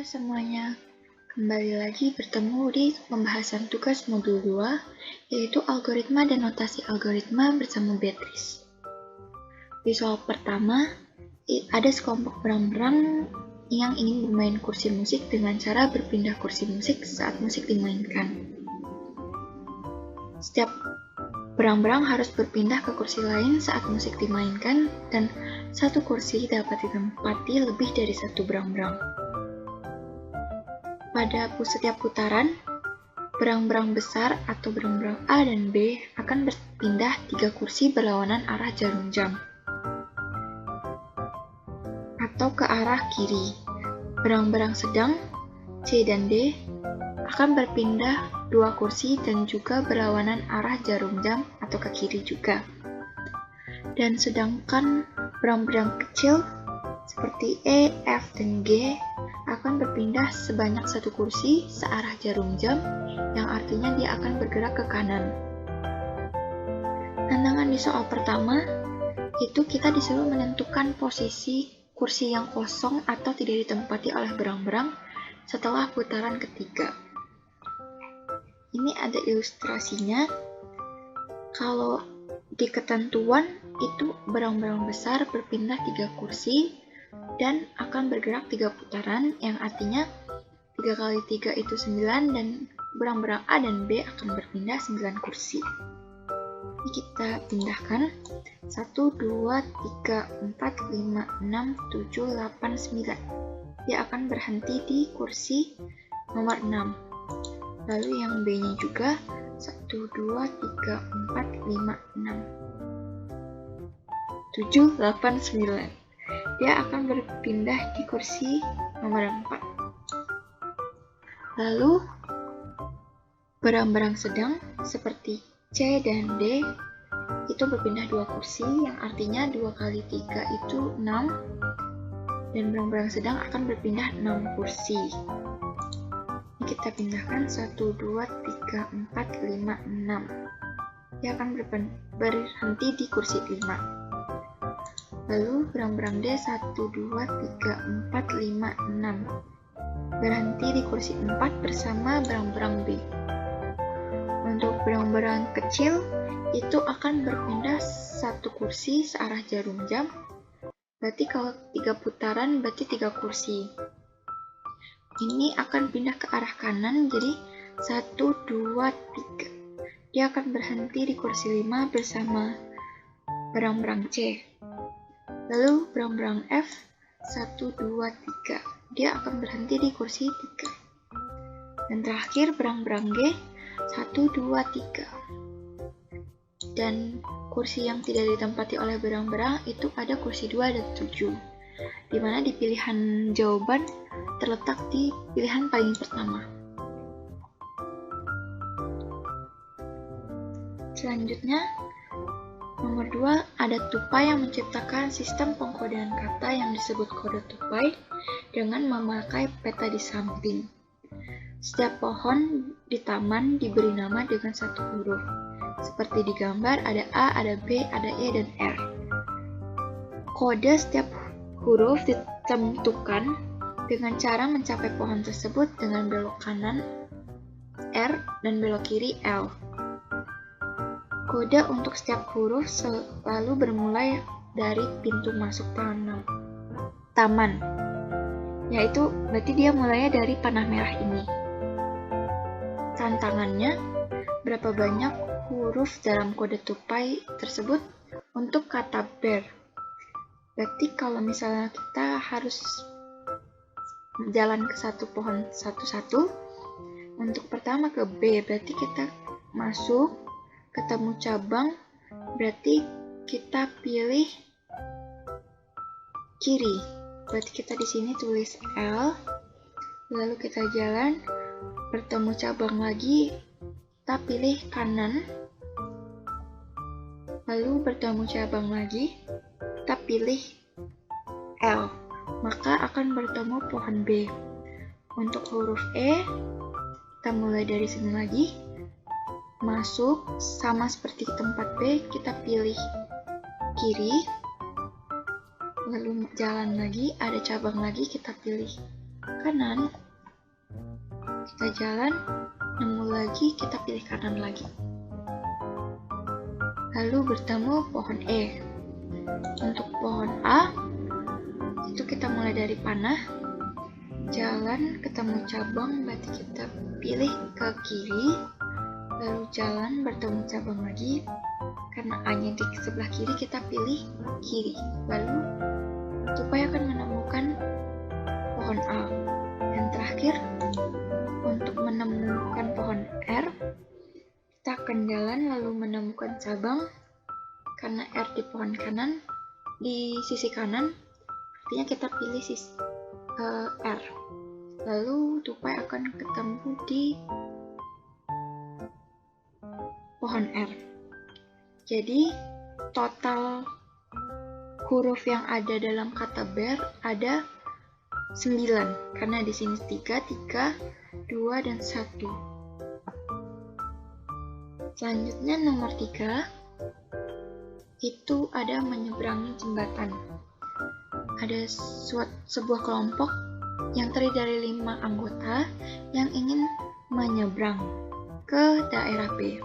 Halo semuanya, kembali lagi bertemu di pembahasan tugas modul 2, yaitu algoritma dan notasi algoritma bersama Beatrice. Di soal pertama, ada sekelompok berang-berang yang ingin bermain kursi musik dengan cara berpindah kursi musik saat musik dimainkan. Setiap berang-berang harus berpindah ke kursi lain saat musik dimainkan, dan satu kursi dapat ditempati lebih dari satu berang-berang. Pada setiap putaran, berang-berang besar atau berang-berang A dan B akan berpindah 3 kursi berlawanan arah jarum jam atau ke arah kiri. Berang-berang sedang C dan D akan berpindah 2 kursi dan juga berlawanan arah jarum jam atau ke kiri juga. Dan sedangkan berang-berang kecil seperti E, F, dan G akan berpindah sebanyak 1 kursi searah jarum jam, yang artinya dia akan bergerak ke kanan. Tantangan di soal pertama, itu kita disuruh menentukan posisi kursi yang kosong atau tidak ditempati oleh berang-berang setelah putaran ketiga. Ini ada ilustrasinya. Kalau di ketentuan itu berang-berang besar berpindah 3 kursi dan akan bergerak 3 putaran, yang artinya 3 kali 3 itu 9, dan berang-berang A dan B akan berpindah 9 kursi. Ini kita pindahkan 1, 2, 3, 4, 5, 6, 7, 8, 9. Dia akan berhenti di kursi nomor 6. Lalu yang B-nya juga 1, 2, 3, 4, 5, 6, 7, 8, 9. Dia akan berpindah di kursi nomor 4. Lalu, berang-berang sedang seperti C dan D itu berpindah 2 kursi, yang artinya 2 kali 3 itu 6, dan berang-berang sedang akan berpindah 6 kursi. Ini kita pindahkan 1, 2, 3, 4, 5, 6. Dia akan berhenti di kursi 5. Lalu berang-berang D 1, 2, 3, 4, 5, 6. Berhenti di kursi 4 bersama berang-berang B. Untuk berang-berang kecil itu akan berpindah 1 kursi searah jarum jam. Berarti kalau 3 putaran berarti 3 kursi. Ini akan pindah ke arah kanan, jadi 1, 2, 3. Dia akan berhenti di kursi 5 bersama berang-berang C. Lalu berang-berang F 1, 2, 3. Dia akan berhenti di kursi 3. Dan terakhir berang-berang G 1, 2, 3. Dan kursi yang tidak ditempati oleh berang-berang itu ada kursi 2 dan 7. Dimana di pilihan jawaban terletak di pilihan paling pertama. Selanjutnya, nomor 2, ada tupai yang menciptakan sistem pengkodean kata yang disebut kode tupai dengan memakai peta di samping. Setiap pohon di taman diberi nama dengan 1 huruf. Seperti di gambar, ada A, ada B, ada E, dan R. Kode setiap huruf ditentukan dengan cara mencapai pohon tersebut dengan belok kanan R dan belok kiri L. Kode untuk setiap huruf selalu bermulai dari pintu masuk taman, yaitu berarti dia mulainya dari panah merah ini. Tantangannya, berapa banyak huruf dalam kode tupai tersebut untuk kata bear. Berarti kalau misalnya kita harus jalan ke satu pohon satu-satu, untuk pertama ke B, berarti kita masuk, ketemu cabang, berarti kita pilih kiri. Berarti kita di sini tulis L, lalu kita jalan, bertemu cabang lagi, kita pilih kanan, lalu bertemu cabang lagi, kita pilih L, maka akan bertemu pohon B. Untuk huruf E, kita mulai dari sini lagi, masuk, sama seperti tempat B, kita pilih kiri, lalu jalan lagi, ada cabang lagi, kita pilih kanan, kita jalan, nemu lagi, kita pilih kanan lagi. Lalu bertemu pohon E. Untuk pohon A, itu kita mulai dari panah, jalan, ketemu cabang, berarti kita pilih ke kiri, lalu jalan, bertemu cabang lagi, karena A-nya di sebelah kiri, kita pilih kiri, lalu tupai akan menemukan pohon A. Dan terakhir, untuk menemukan pohon R, kita akan jalan lalu menemukan cabang, karena R di pohon kanan, di sisi kanan, artinya kita pilih sisi R. Lalu tupai akan ketemu di pohon R. Jadi total huruf yang ada dalam kata bear ada 9, karena di sini 3, 2, dan 1. Selanjutnya nomor 3, itu ada menyeberangi jembatan. Ada sebuah kelompok yang terdiri dari 5 anggota yang ingin menyeberang ke daerah B.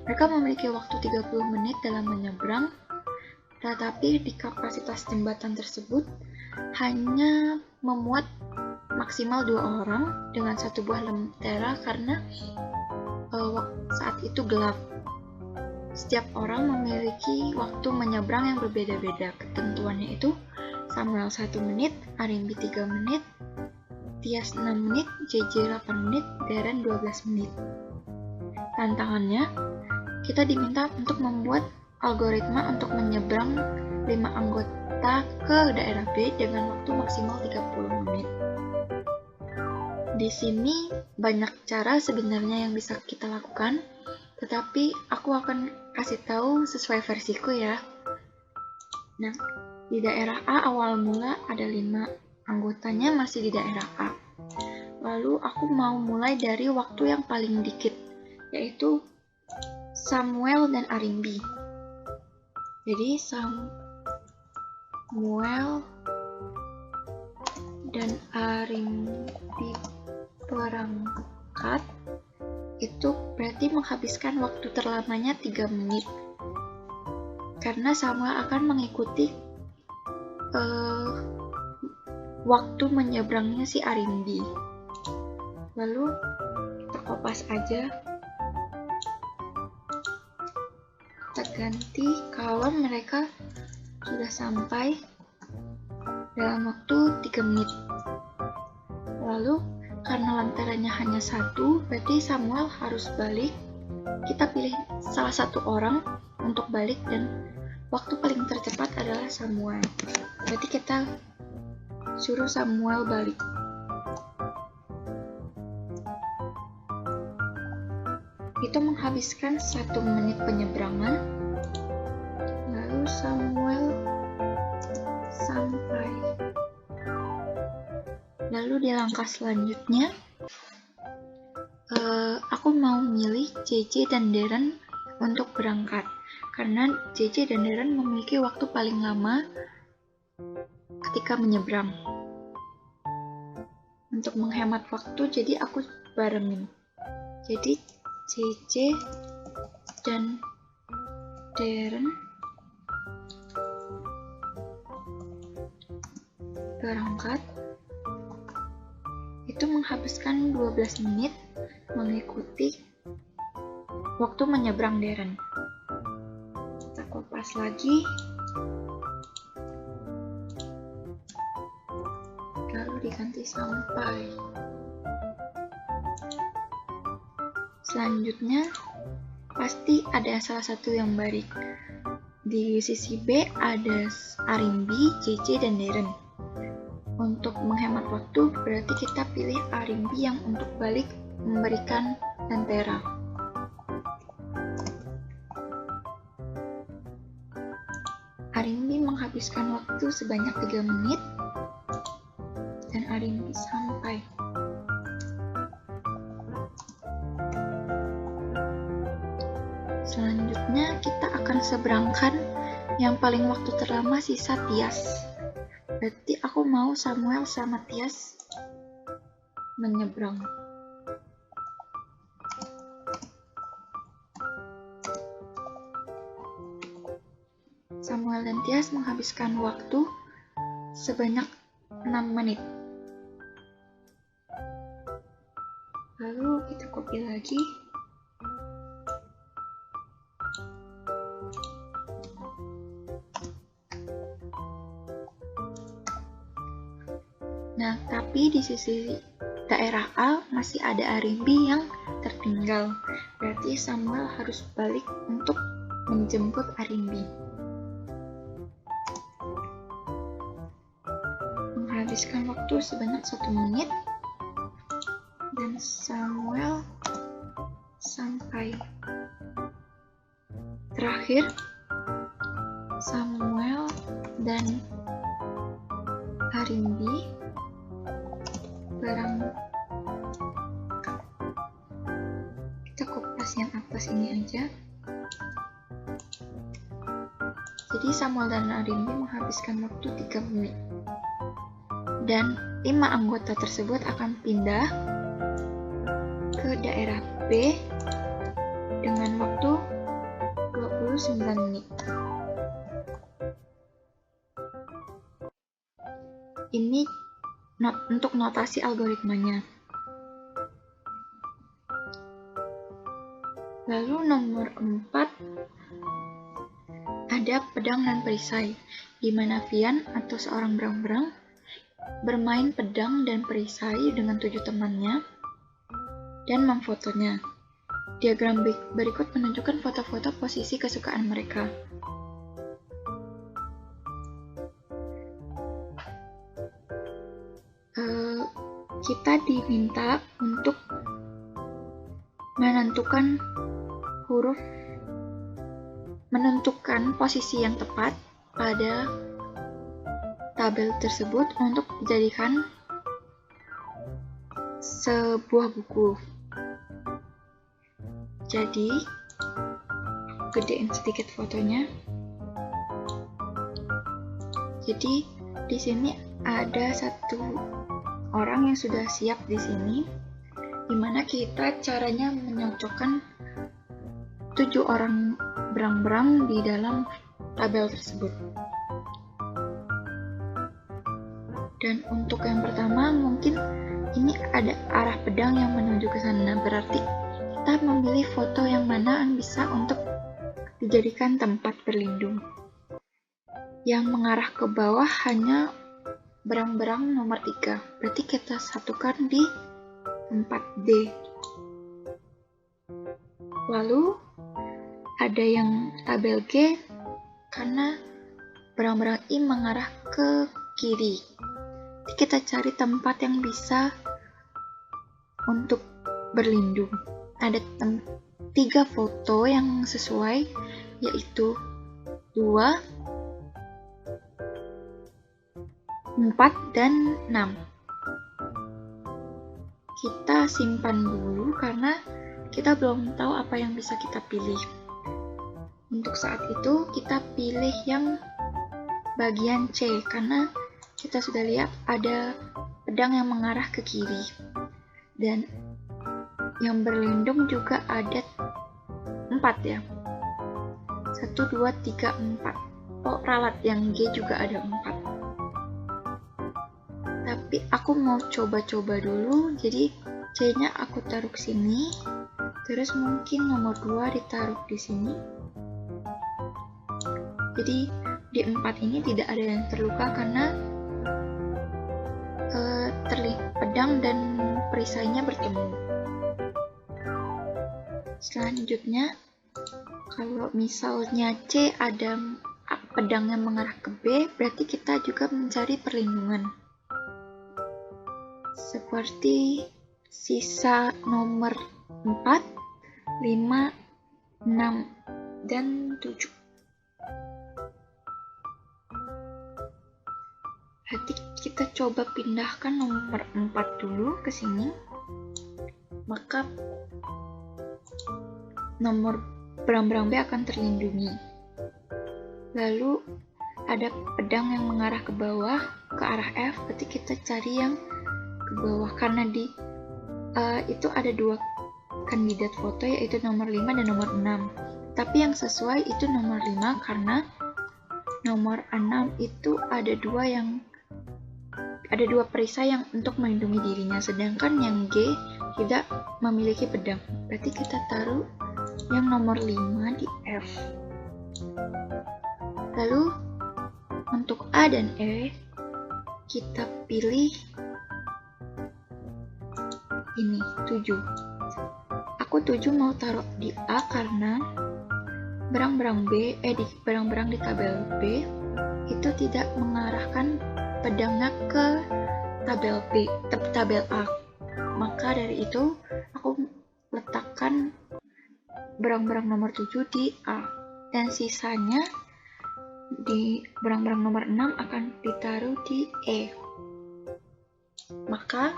Mereka memiliki waktu 30 menit dalam menyeberang, tetapi di kapasitas jembatan tersebut hanya memuat maksimal 2 orang dengan 1 buah lentera karena saat itu gelap. Setiap orang memiliki waktu menyeberang yang berbeda-beda. Ketentuannya itu Samuel 1 menit, Arimbi 3 menit, Tias 6 menit, JJ 8 menit, Darren 12 menit. Tantangannya, kita diminta untuk membuat algoritma untuk menyeberang 5 anggota ke daerah B dengan waktu maksimal 30 menit. Di sini banyak cara sebenarnya yang bisa kita lakukan, tetapi aku akan kasih tahu sesuai versiku ya. Nah, di daerah A awal mula ada 5 anggotanya masih di daerah A. Lalu aku mau mulai dari waktu yang paling dikit, yaitu Samuel dan Arimbi. Jadi Samuel dan Arimbi berangkat, itu berarti menghabiskan waktu terlamanya 3 menit. Karena Samuel akan mengikuti waktu menyeberangnya si Arimbi. Lalu kita kopas aja. Kita ganti kalau mereka sudah sampai dalam waktu 3 menit. Lalu karena lantarannya hanya 1, berarti Samuel harus balik. Kita pilih salah satu orang untuk balik dan waktu paling tercepat adalah Samuel. Berarti kita suruh Samuel balik. Itu menghabiskan 1 menit penyeberangan. Lalu Samuel sampai. Lalu di langkah selanjutnya, aku mau milih JJ dan Darren untuk berangkat. Karena JJ dan Darren memiliki waktu paling lama ketika menyeberang. Untuk menghemat waktu, jadi aku barengin. Jadi JJ dan Darren berangkat. Itu menghabiskan 12 menit mengikuti waktu menyeberang Darren. Kita kopas lagi. Lalu diganti sampai. Selanjutnya, pasti ada salah satu yang balik. Di sisi B ada Arimbi, JJ, dan Darren. Untuk menghemat waktu, berarti kita pilih Arimbi yang untuk balik memberikan lentera. Arimbi menghabiskan waktu sebanyak 3 menit, dan Arimbi sampai. Selanjutnya, kita akan seberangkan yang paling waktu terlama sisa Tias. Berarti aku mau Samuel sama Tias menyeberang. Samuel dan Tias menghabiskan waktu sebanyak 6 menit. Lalu kita copy lagi. Nah, tapi di sisi daerah A masih ada Arimbi yang tertinggal. Berarti Samuel harus balik untuk menjemput Arimbi. Menghabiskan waktu sebanyak 1 menit. Dan Samuel sampai. Terakhir, Samuel dan Arimbi berangkat. Kita kopas yang atas ini aja. Jadi Samuel dan Arimbi menghabiskan waktu 3 menit. Dan 5 anggota tersebut akan pindah ke daerah B dengan waktu 29 menit. Ini untuk notasi algoritmanya. Lalu nomor 4 ada pedang dan perisai, di mana Vian atau seorang berang-berang bermain pedang dan perisai dengan 7 temannya dan memfotonya. Diagram berikut menunjukkan foto-foto posisi kesukaan mereka. Kita diminta untuk menentukan posisi yang tepat pada tabel tersebut untuk dijadikan sebuah buku. Jadi, gedein sedikit fotonya. Jadi, di sini ada satu orang yang sudah siap di sini, dimana kita caranya menyocokkan 7 orang berang-berang di dalam tabel tersebut. Dan untuk yang pertama, mungkin ini ada arah pedang yang menuju ke sana, berarti kita memilih foto yang mana yang bisa untuk dijadikan tempat berlindung. Yang mengarah ke bawah hanya berang-berang nomor 3, berarti kita satukan di tempat D. Lalu ada yang tabel G karena berang-berang I mengarah ke kiri. Jadi kita cari tempat yang bisa untuk berlindung. Ada 3 foto yang sesuai, yaitu 2, 4, dan 6. Kita simpan dulu karena kita belum tahu apa yang bisa kita pilih. Untuk saat itu kita pilih yang bagian C karena kita sudah lihat ada pedang yang mengarah ke kiri. Dan yang berlindung juga ada 4 ya. 1, 2, 3, 4. Oh, ralat yang G juga ada 4. Tapi aku mau coba-coba dulu, jadi C-nya aku taruh ke sini, terus mungkin nomor 2 ditaruh di sini. Jadi di 4 ini tidak ada yang terluka karena pedang dan perisainya bertemu. Selanjutnya, kalau misalnya C ada pedang yang mengarah ke B, berarti kita juga mencari perlindungan. Seperti sisa nomor 4, 5, 6, dan 7. Berarti kita coba pindahkan nomor 4 dulu ke sini. Maka nomor berang-berang B akan terlindungi. Lalu ada pedang yang mengarah ke bawah, ke arah F, berarti kita cari yang ke bawah karena di itu ada dua kandidat foto, yaitu nomor 5 dan nomor 6. Tapi yang sesuai itu nomor 5 karena nomor 6 itu ada dua perisai yang untuk melindungi dirinya, sedangkan yang G tidak memiliki pedang. Berarti kita taruh yang nomor 5 di F. Lalu untuk A dan E kita pilih ini 7. Aku 7 mau taruh di A karena berang-berang di tabel B itu tidak mengarahkan pedangnya ke tabel A. Maka dari itu aku letakkan berang-berang nomor 7 di A, dan sisanya di berang-berang nomor 6 akan ditaruh di E. Maka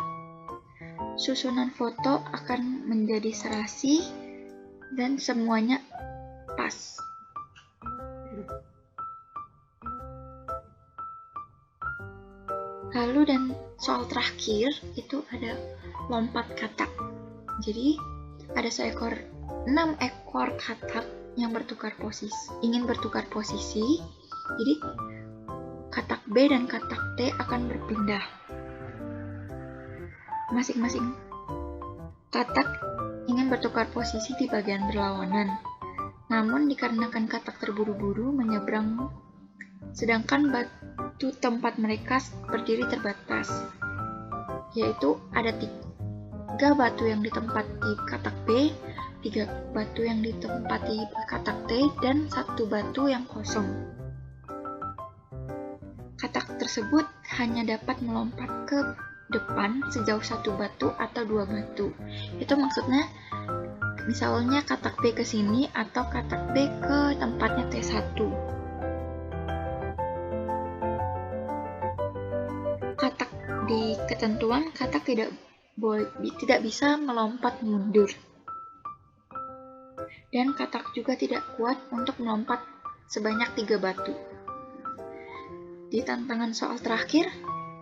susunan foto akan menjadi serasi dan semuanya pas. Lalu dan soal terakhir itu ada lompat katak. Jadi ada 6 ekor katak yang ingin bertukar posisi. Jadi katak B dan katak T akan berpindah. Masing-masing katak ingin bertukar posisi di bagian berlawanan. Namun dikarenakan katak terburu-buru menyeberang, sedangkan batu tempat mereka berdiri terbatas, yaitu ada 3 batu yang ditempati katak B, 3 batu yang ditempati katak T, dan 1 batu yang kosong. Katak tersebut hanya dapat melompat ke depan sejauh 1 batu atau 2 batu. Itu maksudnya misalnya katak B ke sini atau katak B ke tempatnya T1. Katak di ketentuan katak tidak bisa melompat mundur. Dan katak juga tidak kuat untuk melompat sebanyak 3 batu. Di tantangan soal terakhir,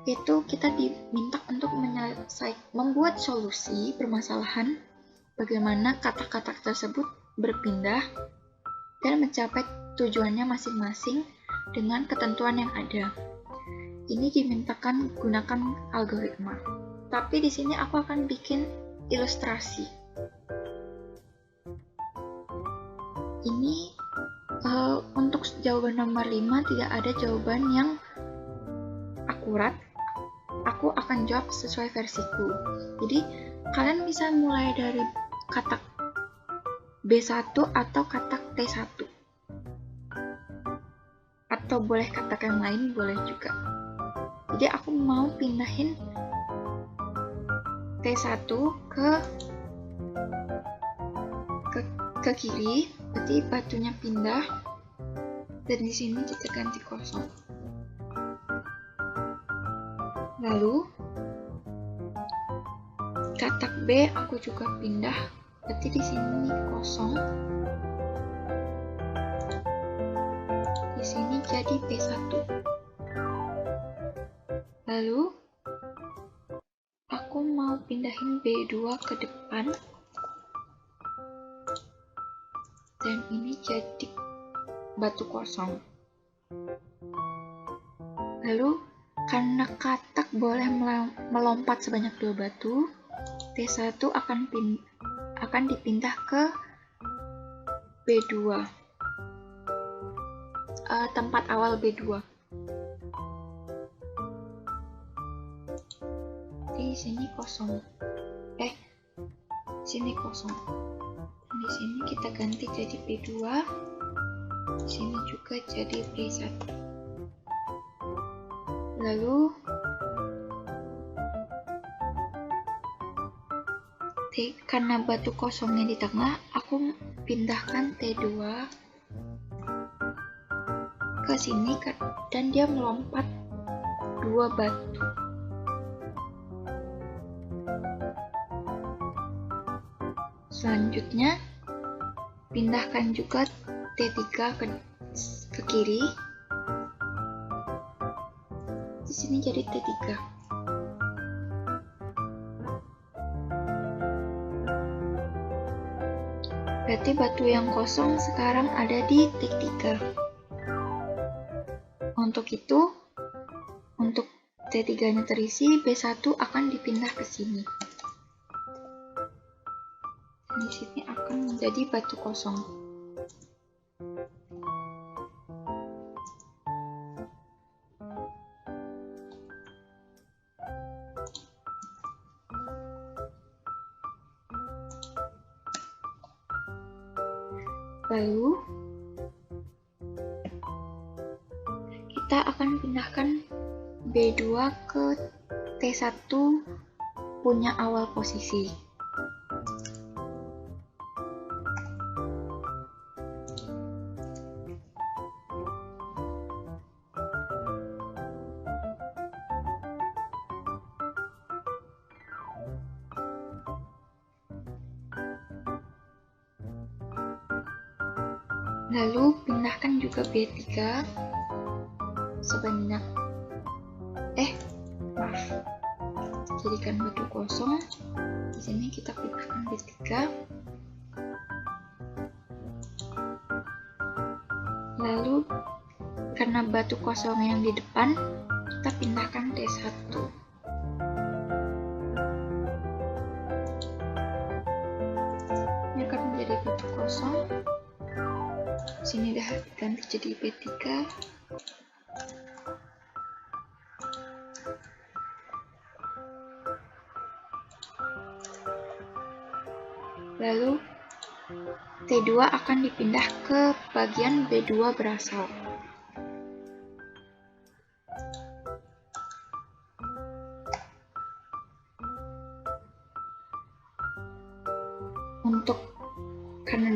itu kita diminta untuk membuat solusi permasalahan bagaimana katak-katak tersebut berpindah dan mencapai tujuannya masing-masing dengan ketentuan yang ada. Ini dimintakan gunakan algoritma. Tapi di sini aku akan bikin ilustrasi. Ini untuk jawaban nomor 5 tidak ada jawaban yang akurat. Aku akan jawab sesuai versiku. Jadi kalian bisa mulai dari katak B1 atau katak T1. Atau boleh katak yang lain, boleh juga. Jadi aku mau pindahin T1 ke kiri, berarti batunya pindah, dan di sini kita ganti kosong. Lalu katak B aku juga pindah, berarti di sini kosong. Di sini jadi B1. Lalu aku mau pindahin B2 ke depan, dan ini jadi batu kosong. Lalu karena katak boleh melompat sebanyak 2 batu, T1 akan dipindah ke B2, tempat awal B2. Di sini kosong. Sini kosong. Di sini kita ganti jadi B2. Di sini juga jadi B1. Lalu karena batu kosongnya di tengah, aku pindahkan T2 ke sini dan dia melompat 2 batu. Selanjutnya pindahkan juga T3 ke kiri. Di sini jadi T3. Berarti batu yang kosong sekarang ada di tik 3. Untuk itu, untuk T3-nya terisi, B1 akan dipindah ke sini. Di sini akan menjadi batu kosong. Lalu, kita akan pindahkan B2 ke T1 punya awal posisi. Lalu pindahkan juga B3 sebanyak jadikan batu kosong. Di sini kita pindahkan B3. Lalu karena batu kosong yang di depan, kita pindahkan T1. Ini akan menjadi batu kosong. Sini dah ganti jadi B3. Lalu T2 akan dipindah ke bagian B2 berasal. Untuk karena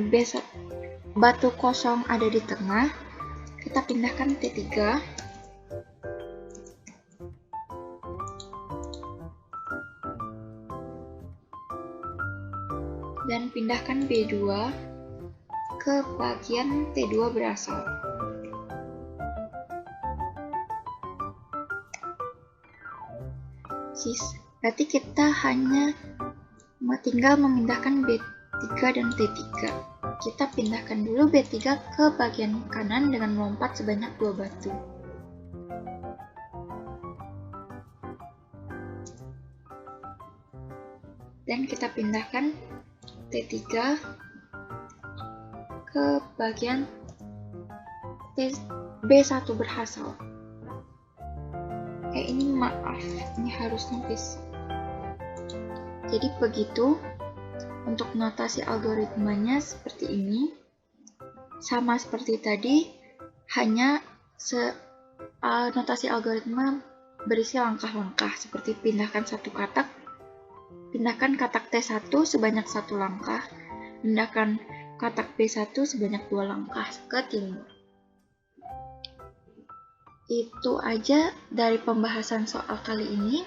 batu kosong ada di tengah, kita pindahkan T3. Dan pindahkan B2 ke bagian T2 berasal. Berarti kita hanya tinggal memindahkan B3 dan T3. Kita pindahkan dulu B3 ke bagian kanan dengan melompat sebanyak 2 batu. Dan kita pindahkan T3 ke bagian B1 berasal. Ini maaf, ini harusnya bis. Jadi begitu. Untuk notasi algoritmanya seperti ini. Sama seperti tadi, hanya notasi algoritma berisi langkah-langkah seperti pindahkan satu katak, pindahkan katak T1 sebanyak 1 langkah, pindahkan katak B1 sebanyak 2 langkah ke timur. Itu aja dari pembahasan soal kali ini.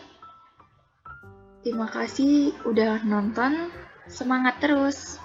Terima kasih udah nonton, semangat terus!